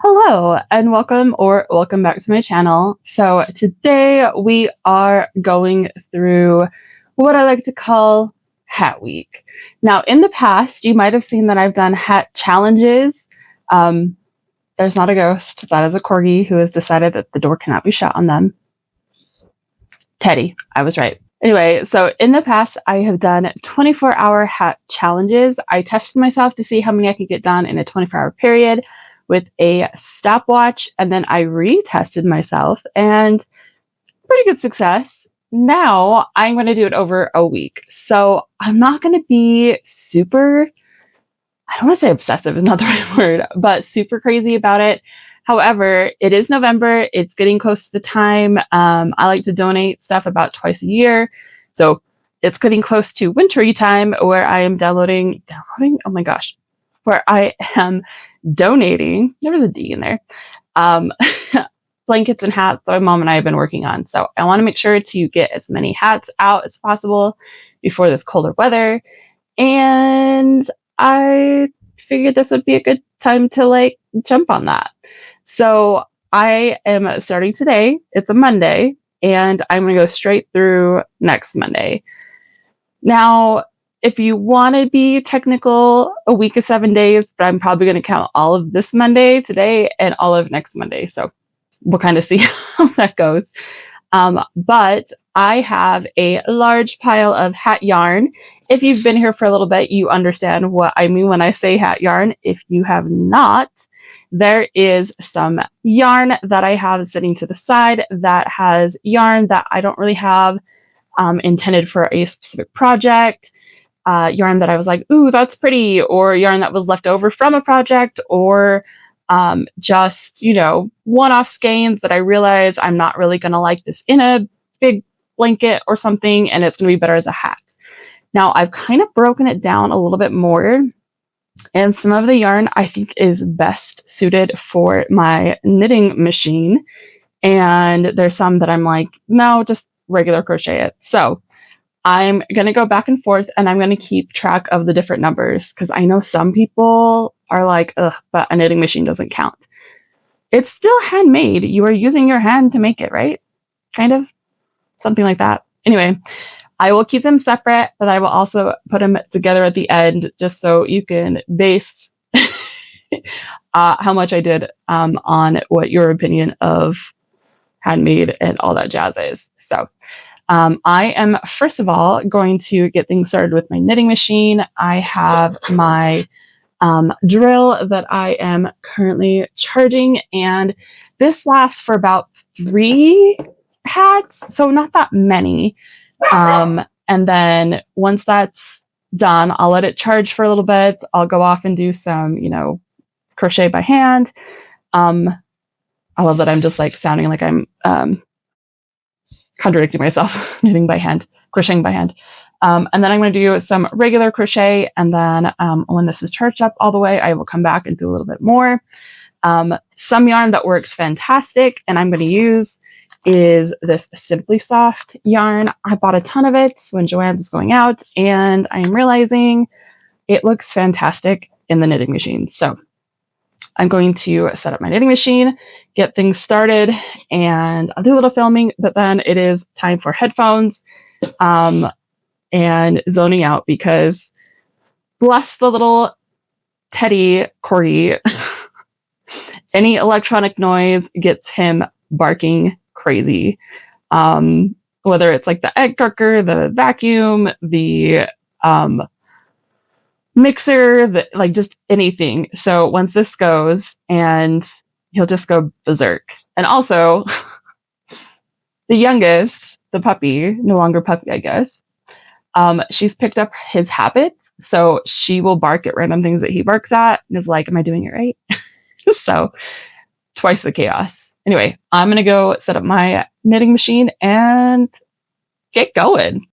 Hello and welcome back to my channel. So today we are going through what I like to call Hat Week. Now in the past you might have seen that I've done hat challenges. There's not a ghost, that is a Corgi who has decided that the door cannot be shut on them. Teddy, I was right. Anyway, so in the past I have done 24-hour hat challenges. I tested myself to see how many I could get done in a 24-hour period with a stopwatch, and then I retested myself and pretty good success. Now I'm going to do it over a week. So I'm not going to be super, I don't want to say obsessive is not the right word, but super crazy about it. However, it is November. It's getting close to the time. I like to donate stuff about twice a year. So it's getting close to wintry time where I am downloading, oh my gosh, where I am donating, there was a D in there, blankets and hats that my mom and I have been working on. So I want to make sure to get as many hats out as possible before this colder weather. And I figured this would be a good time to jump on that. So I am starting today. It's a Monday, and I'm going to go straight through next Monday. Now, if you want to be technical, a week of 7 days, but I'm probably going to count all of this Monday today and all of next Monday. So we'll kind of see how that goes. But I have a large pile of hat yarn. If you've been here for a little bit, you understand what I mean when I say hat yarn. If you have not, there is some yarn that I have sitting to the side that has yarn that I don't really have intended for a specific project. Yarn that I was like, ooh, that's pretty, or yarn that was left over from a project, or just, one-off skeins that I realize I'm not really going to like this in a big blanket or something, and it's going to be better as a hat. Now, I've kind of broken it down a little bit more, and some of the yarn I think is best suited for my knitting machine, and there's some that I'm like, no, just regular crochet it. So I'm going to go back and forth, and I'm going to keep track of the different numbers because I know some people are like, ugh, but a knitting machine doesn't count. It's still handmade. You are using your hand to make it, right? Kind of something like that. Anyway, I will keep them separate, but I will also put them together at the end just so you can base how much I did on what your opinion of handmade and all that jazz is. So I am, first of all, going to get things started with my knitting machine. I have my drill that I am currently charging, and this lasts for about 3 hats, so not that many. And then once that's done, I'll let it charge for a little bit. I'll go off and do some, crochet by hand. I love that I'm just sounding like I'm contradicting myself, knitting by hand, crocheting by hand. And then I'm going to do some regular crochet. And then when this is charged up all the way, I will come back and do a little bit more. Some yarn that works fantastic and I'm going to use is this Simply Soft yarn. I bought a ton of it when Joann's was going out, and I'm realizing it looks fantastic in the knitting machine. So I'm going to set up my knitting machine, get things started, and I'll do a little filming, but then it is time for headphones and zoning out because bless the little Teddy Corgi, any electronic noise gets him barking crazy. Whether it's like the egg cooker, the vacuum, the mixer, just anything. So once this goes, and he'll just go berserk. And also, the youngest, the puppy, no longer puppy, I guess, she's picked up his habits. So she will bark at random things that he barks at and is like, am I doing it right? So twice the chaos. Anyway, I'm going to go set up my knitting machine and get going.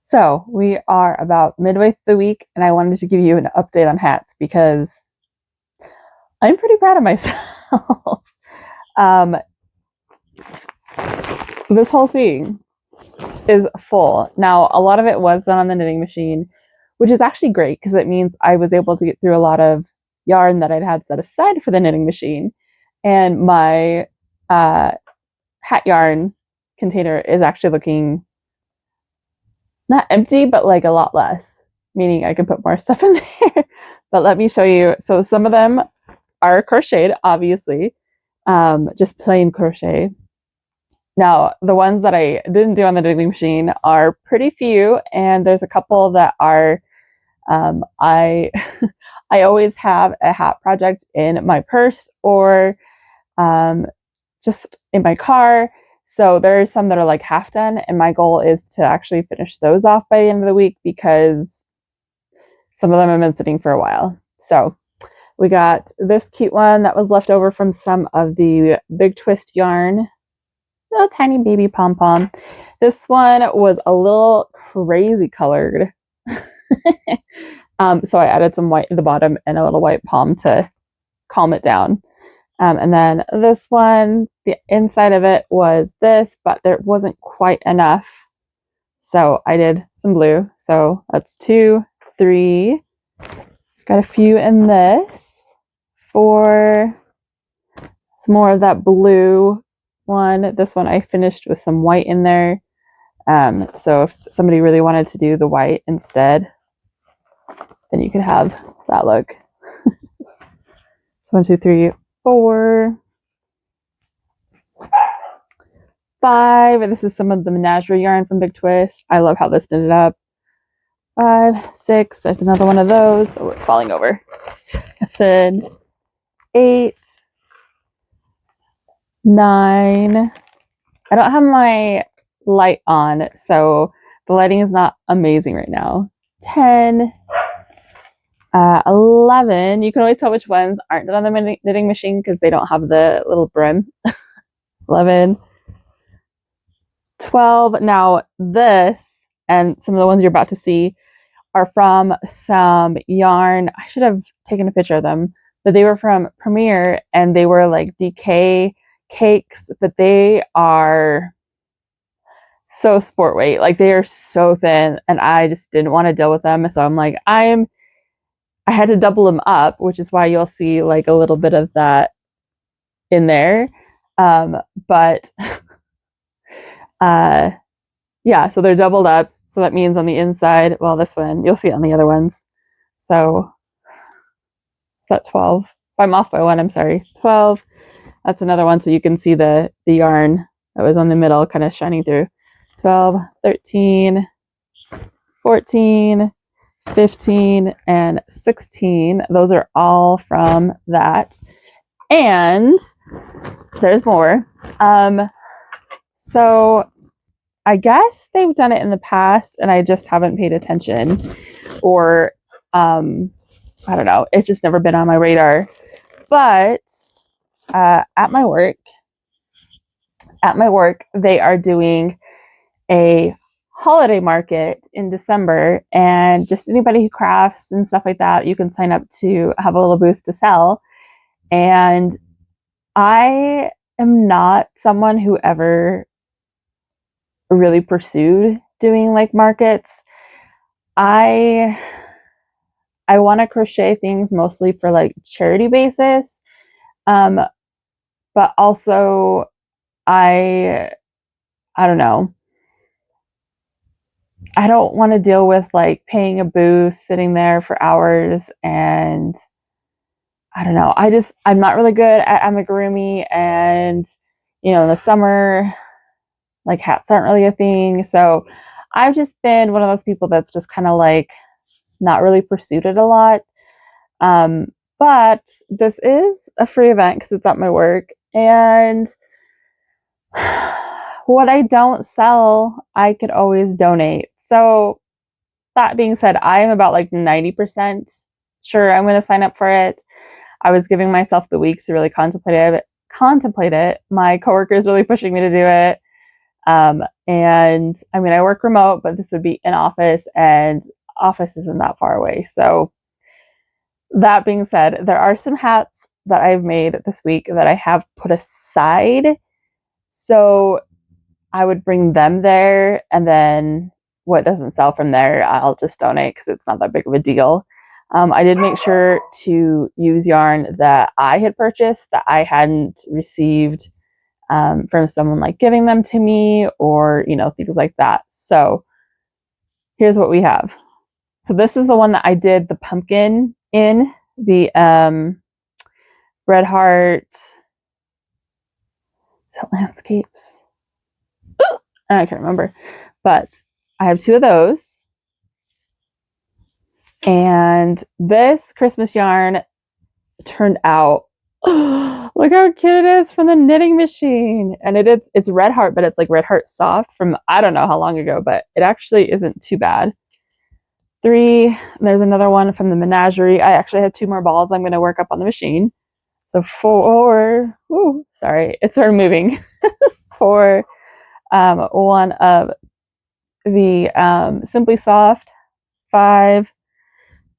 So we are about midway through the week, and I wanted to give you an update on hats because I'm pretty proud of myself. This whole thing is full. Now, a lot of it was done on the knitting machine, which is actually great because it means I was able to get through a lot of yarn that I'd had set aside for the knitting machine. And my hat yarn container is actually looking not empty, but like a lot less, meaning I can put more stuff in there. But let me show you. So some of them are crocheted, obviously, just plain crochet. Now, the ones that I didn't do on the knitting machine are pretty few, and there's a couple that are, I I always have a hat project in my purse or just in my car. So there's some that are like half done, and my goal is to actually finish those off by the end of the week because some of them have been sitting for a while. So we got this cute one that was left over from some of the Big Twist yarn. Little tiny baby pom-pom. This one was a little crazy colored. So I added some white at the bottom and a little white pom to calm it down. And then this one, the inside of it was this, but there wasn't quite enough. So I did some blue. So that's 2, 3. Got a few in this for some more of that blue one. This one I finished with some white in there. So if somebody really wanted to do the white instead, then you could have that look. So 1, 2, 3, 4, 5. This is some of the menagerie yarn from Big Twist. I love how this knitted up. 5, 6. There's another one of those. Oh, it's falling over. 7, 8, 9. I don't have my light on, so the lighting is not amazing right now. 10, 11. You can always tell which ones aren't done on the knitting machine because they don't have the little brim. 11, 12. Now this and some of the ones you're about to see are from some yarn. I should have taken a picture of them, but they were from Premier and they were like DK cakes, but they are so sport weight. Like they are so thin and I just didn't want to deal with them. So I'm like, I had to double them up, which is why you'll see like a little bit of that in there. But yeah, so they're doubled up. So that means on the inside, well, this one, you'll see it on the other ones. So is that 12? If I'm off by 1, I'm sorry. 12. That's another one. So you can see the yarn that was on the middle kind of shining through. 12, 13, 14, 15, and 16. Those are all from that. And there's more. So I guess they've done it in the past and I just haven't paid attention, or I don't know, it's just never been on my radar. But at my work, they are doing a holiday market in December, and just anybody who crafts and stuff like that, you can sign up to have a little booth to sell. And I am not someone who ever really pursued doing like markets. I want to crochet things mostly for like charity basis, but also I don't know. I don't want to deal with like paying a booth, sitting there for hours, and I don't know. I'm not really good at amigurumi, and in the summer, like hats aren't really a thing. So I've just been one of those people that's just kind of like not really pursued it a lot. But this is a free event because it's at my work, and what I don't sell, I could always donate. So that being said, I am about like 90% sure I'm going to sign up for it. I was giving myself the week to really contemplate it. My coworker is really pushing me to do it. And I mean, I work remote, but this would be in office, and office isn't that far away. So that being said, there are some hats that I've made this week that I have put aside. So I would bring them there, and then what doesn't sell from there, I'll just donate because it's not that big of a deal. I did make sure to use yarn that I had purchased that I hadn't received from someone like giving them to me, or things like that. So here's what we have. So this is the one that I did the pumpkin in, the Red Heart. Is that Landscapes? I can't remember, but I have 2 of those. And this Christmas yarn turned out, look how cute it is, from the knitting machine. And it's Red Heart, but it's like Red Heart Soft from I don't know how long ago, but it actually isn't too bad. 3, there's another one from the Menagerie. I actually have 2 more balls I'm going to work up on the machine. So 4, sorry, it's sort of moving. 4, one of the Simply Soft. 5,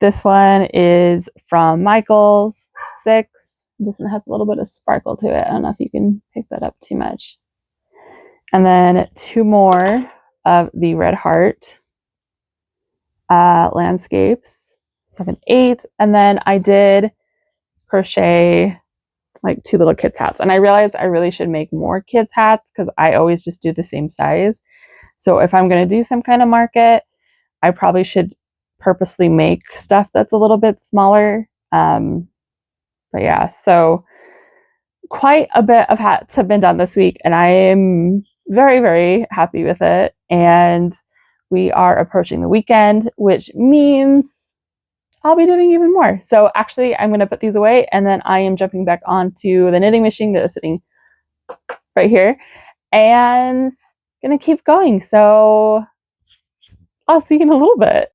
this one is from Michaels. 6, this one has a little bit of sparkle to it. I don't know if you can pick that up too much. And then 2 more of the Red Heart Landscapes. 7, 8, and then I did crochet like 2 little kids hats, and I realized I really should make more kids hats because I always just do the same size. So if I'm going to do some kind of market, I probably should purposely make stuff that's a little bit smaller. But yeah, so quite a bit of hats have been done this week, and I am very, very happy with it. And we are approaching the weekend, which means I'll be doing even more. So actually, I'm going to put these away, and then I am jumping back onto the knitting machine that is sitting right here, and going to keep going. So I'll see you in a little bit.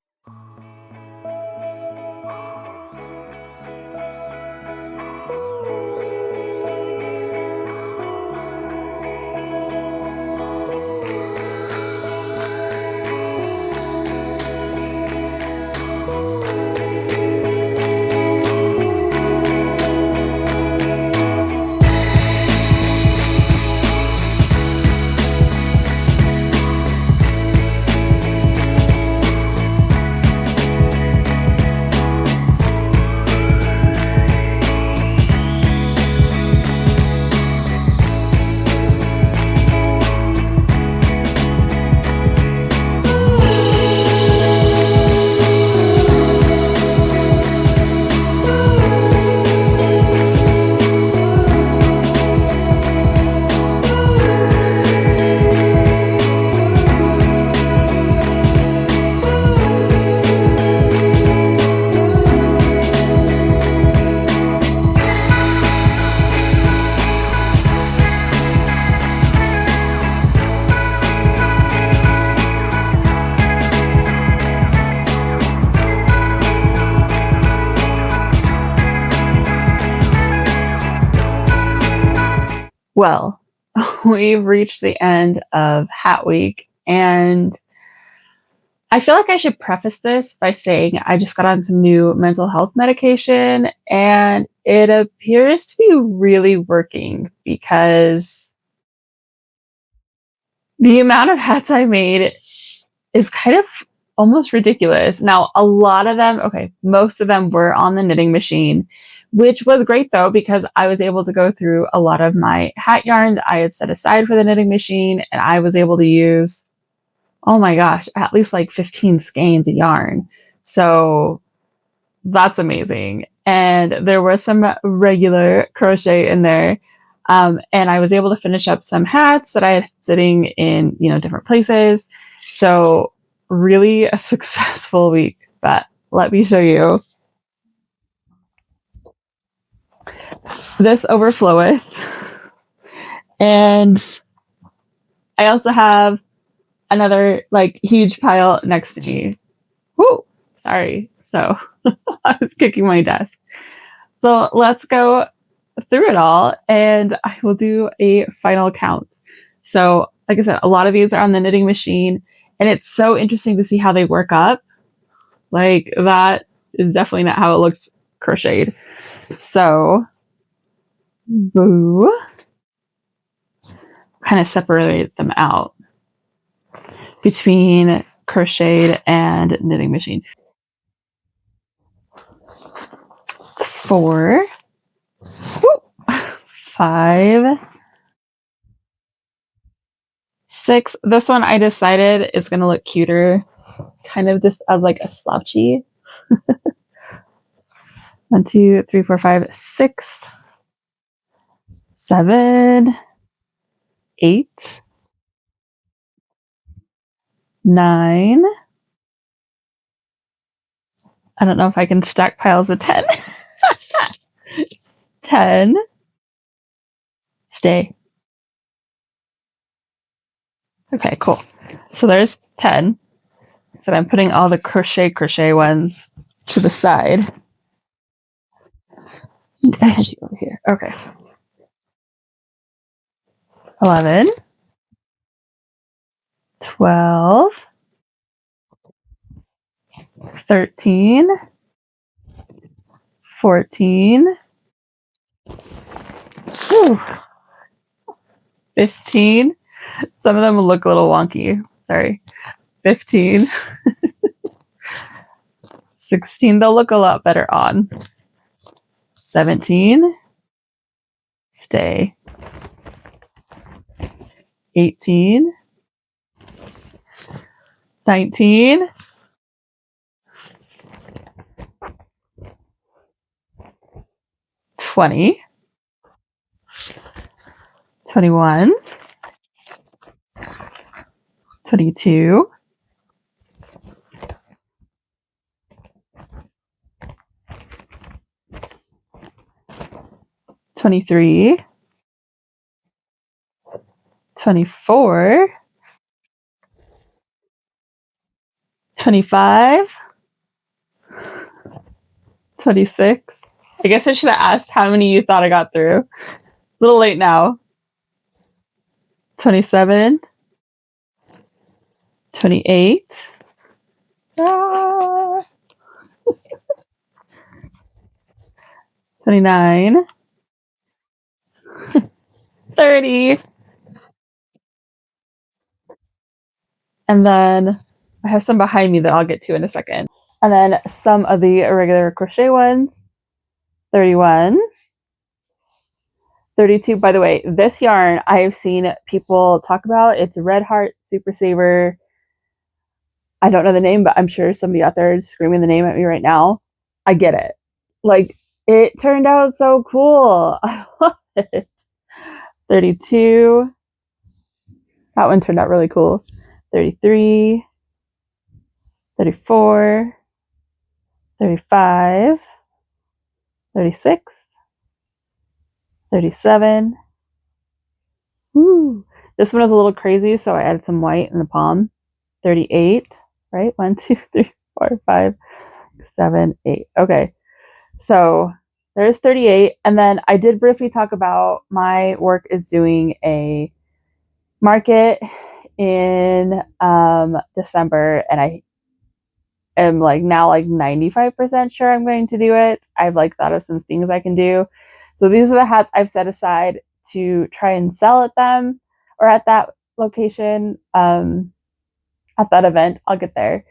Well, we've reached the end of Hat Week, and I feel like I should preface this by saying I just got on some new mental health medication, and it appears to be really working because the amount of hats I made is kind of almost ridiculous. Now, a lot of them, most of them were on the knitting machine, which was great though, because I was able to go through a lot of my hat yarn that I had set aside for the knitting machine, and I was able to use, oh my gosh, at least like 15 skeins of yarn. So that's amazing. And there was some regular crochet in there. And I was able to finish up some hats that I had sitting in, different places. So really a successful week, but let me show you. This overfloweth. And I also have another huge pile next to me. Whoo! Sorry. So I was kicking my desk. So let's go through it all, and I will do a final count. So like I said, a lot of these are on the knitting machine, and it's so interesting to see how they work up. Like, that is definitely not how it looks crocheted. So, boo. Kind of separate them out between crocheted and knitting machine. It's 4, 5, 6. This one I decided is going to look cuter, kind of just as like a slouchy. 1, 2, 3, 4, 5, 6, 7, 8, 9. I don't know if I can stack piles of 10. 10. Stay. Okay, cool. So there's 10. So I'm putting all the crochet ones to the side. I had you over here. Okay. 11, 12, 13, 14, 15. Some of them will look a little wonky. Sorry. 15. 16, they'll look a lot better on. 17. Stay. 18. 19. 20. 21. 22. 23. 24. 25. 26. I guess I should have asked how many you thought I got through. A little late now. 27. 28. 29. 30. And then I have some behind me that I'll get to in a second. And then some of the regular crochet ones. 31. 32. By the way, this yarn I have seen people talk about. It's Red Heart Super Saver. I don't know the name, but I'm sure somebody out there is screaming the name at me right now. I get it. Like, it turned out so cool. I love it. 32. That one turned out really cool. 33. 34. 35. 36. 37. Woo. This one was a little crazy, so I added some white in the palm. 38, right? 1, 2, 3, 4, 5, 7, 8. Okay. So there's 38. And then I did briefly talk about my work is doing a market in December, and I am now 95% sure I'm going to do it. I've thought of some things I can do. So these are the hats I've set aside to try and sell at them or at that location, at that event. I'll get there.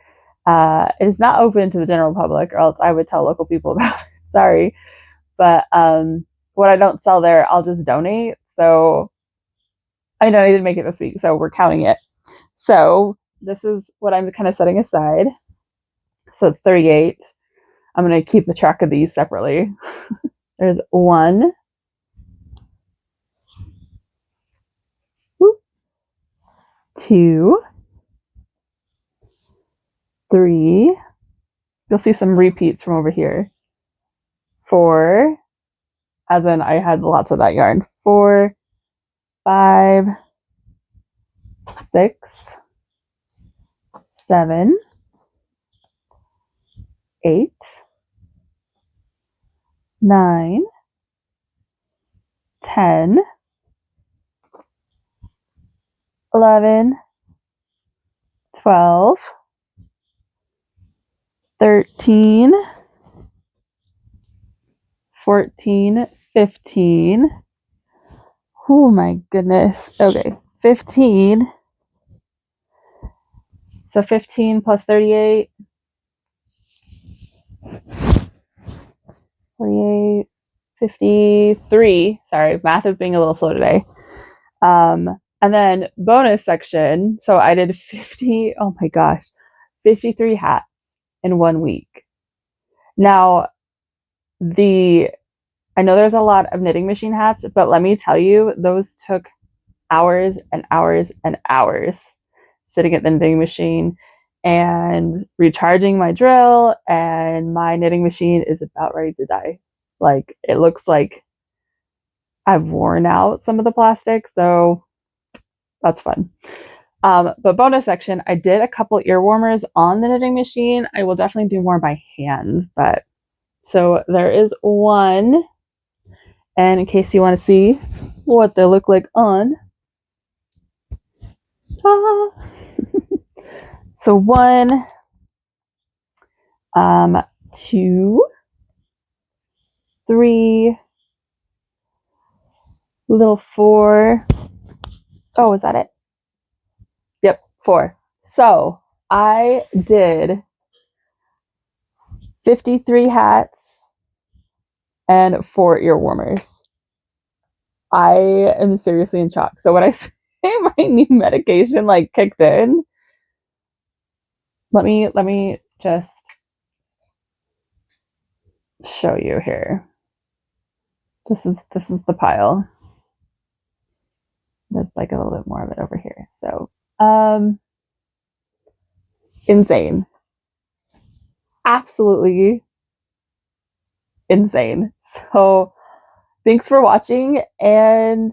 It is not open to the general public, or else I would tell local people about it. Sorry. But what I don't sell there, I'll just donate. So I know I didn't make it this week, so we're counting it. So this is what I'm kind of setting aside. So it's 38. I'm going to keep the track of these separately. There's 1, 2, 3. You'll see some repeats from over here. 4, as in I had lots of that yarn. 4, 5, 6, 7, 8, 9, 10, 11, 12, 13, 14, 15. Oh my goodness. Okay, 15. So 15 plus 38. 48, 53. Sorry, math is being a little slow today. And then bonus section. So I did 50, oh my gosh, 53 hats in 1 week. Now, I know there's a lot of knitting machine hats, but let me tell you, those took hours and hours and hours sitting at the knitting machine and recharging my drill, and my knitting machine is about ready to die. Like, it looks like I've worn out some of the plastic, so that's fun. But bonus section, I did a couple ear warmers on the knitting machine. I will definitely do more by hand, but so there is one, and in case you want to see what they look like on, so 1, 2, 3, little 4. Oh, is that it? Yep, 4. So I did 53 hats and 4 ear warmers. I am seriously in shock. So when I say my new medication like kicked in, let me just show you here. This is the pile. There's like a little bit more of it over here. So insane. Absolutely insane. So thanks for watching, and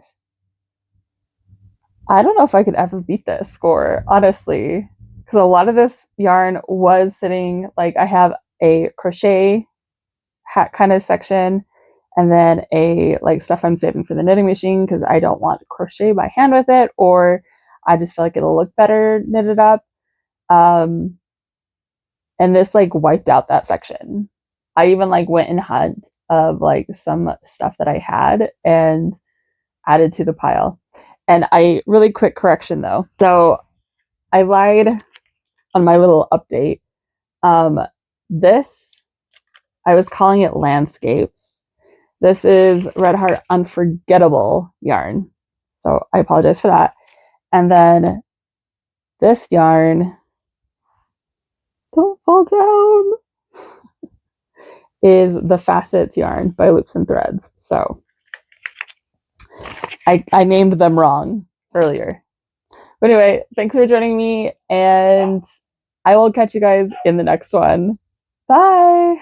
I don't know if I could ever beat this score, honestly, because a lot of this yarn was sitting, like I have a crochet hat kind of section, and then a like stuff I'm saving for the knitting machine because I don't want to crochet by hand with it, or I just feel like it'll look better knitted up. And this like wiped out that section. I even like went in hunt of like some stuff that I had and added to the pile. And I really quick correction though. So I lied on my little update. This, I was calling it landscapes. This is Red Heart Unforgettable yarn. So I apologize for that. And then this yarn, don't fall down, is the Facets yarn by Loops and Threads. So I named them wrong earlier. But anyway, thanks for joining me, and I will catch you guys in the next one. Bye!